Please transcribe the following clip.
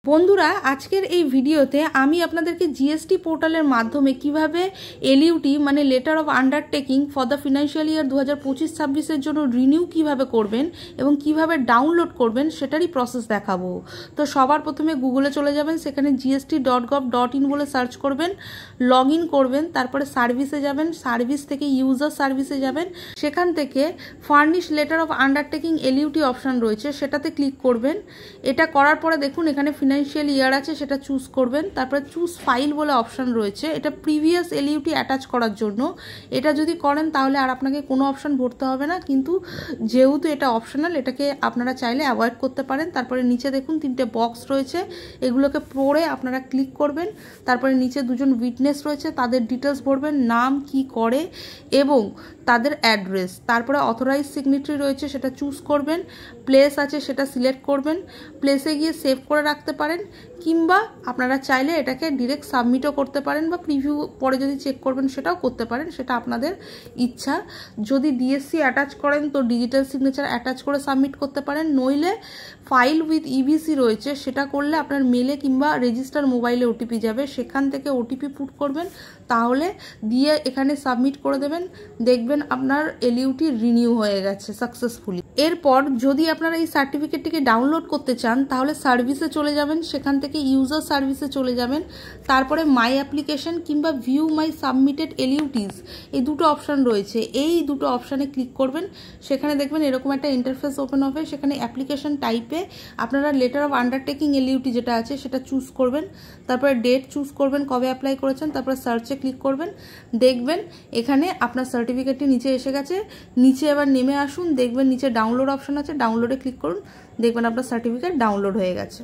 বন্ধুরা আজকের এই ভিডিওতে আমি আপনাদেরকে জিএসটি পোর্টালের মাধ্যমে কিভাবে এলইউটি মানে letter of undertaking for the financial year 2025-26 জন্য রিনিউ কিভাবে করবেন এবং কিভাবে ডাউনলোড করবেন সেটারই প্রসেস দেখাবো। তো সবার প্রথমে গুগলে চলে যাবেন, সেখানে gst.gov.in বলে সার্চ করবেন, লগ ইন করবেন, তারপরে সার্ভিসে যাবেন, সার্ভিস থেকে ইউজার সার্ভিসে যাবেন, সেখান থেকে furnish letter of undertaking LUT option রয়েছে, সেটাতে ক্লিক করবেন। এটা করার পরে দেখুন এখানে ফিনান্সিয়াল ইয়ার আছে, সেটা চুজ করবেন। তারপরে চুজ ফাইল বলে অপশান রয়েছে, এটা প্রিভিয়াস এলইউটি অ্যাটাচ করার জন্য। এটা যদি করেন তাহলে আর আপনাকে কোনো অপশান ভরতে হবে না, কিন্তু যেহেতু এটা অপশনাল এটাকে আপনারা চাইলে অ্যাভয়েড করতে পারেন। তারপরে নিচে দেখুন তিনটে বক্স রয়েছে, এগুলোকে পড়ে আপনারা ক্লিক করবেন। তারপরে নিচে দুজন উইটনেস রয়েছে, তাদের ডিটেলস ভরবেন, নাম কি করে এবং তাদের অ্যাড্রেস। তারপরে অথরাইজ সিগনেচারি রয়েছে, সেটা চুজ করবেন। প্লেস আছে সেটা সিলেক্ট করবেন, প্লেসে গিয়ে সেভ করে রাখতে পারেন, কিংবা আপনারা চাইলে এটাকে ডিরেক্ট সাবমিটও করতে পারেন বা প্রিভিউ পরে যদি চেক করবেন সেটাও করতে পারেন, সেটা আপনাদের ইচ্ছা। যদি ডিএসসি অ্যাটাচ করেন তো ডিজিটাল সিগনেচার অ্যাটাচ করে সাবমিট করতে পারেন, নইলে ফাইল উইথ ইভিসি রয়েছে, সেটা করলে আপনার মেলে কিংবা রেজিস্টার মোবাইলে ওটিপি যাবে, সেখান থেকে ওটিপি পুট করবেন, তাহলে দিয়ে এখানে সাবমিট করে দেবেন, দেখবেন আপনার এলইউটি রিনিউ হয়ে গেছে সাকসেসফুলি। এরপর যদি আপনারা এই সার্টিফিকেটটিকে ডাউনলোড করতে চান তাহলে সার্ভিসে চলে যাবেন, সেখান থেকে ইউজার সার্ভিসে চলে যাবেন, তারপরে মাই অ্যাপ্লিকেশন কিংবা ভিউ মাই সাবমিটেড এলইউটিস এই দুটো অপশান রয়েছে, এই দুটো অপশানে ক্লিক করবেন। সেখানে দেখবেন এরকম একটা ইন্টারফেস ওপেন হবে, সেখানে অ্যাপ্লিকেশন টাইপে আপনারা লেটার অফ আন্ডারটেকিং এলইউটি যেটা আছে সেটা চুজ করবেন, তারপরে ডেট চুজ করবেন কবে অ্যাপ্লাই করেছেন, তারপরে সার্চে ক্লিক করবেন, দেখবেন এখানে আপনার সার্টিফিকেটটি নিচে এসে গেছে। নিচে এবার নেমে আসুন, দেখবেন নিচে ডাউনলোড অপশান আছে, ডাউনলোডে ক্লিক করুন, দেখবেন আপনার সার্টিফিকেট ডাউনলোড হয়ে গেছে।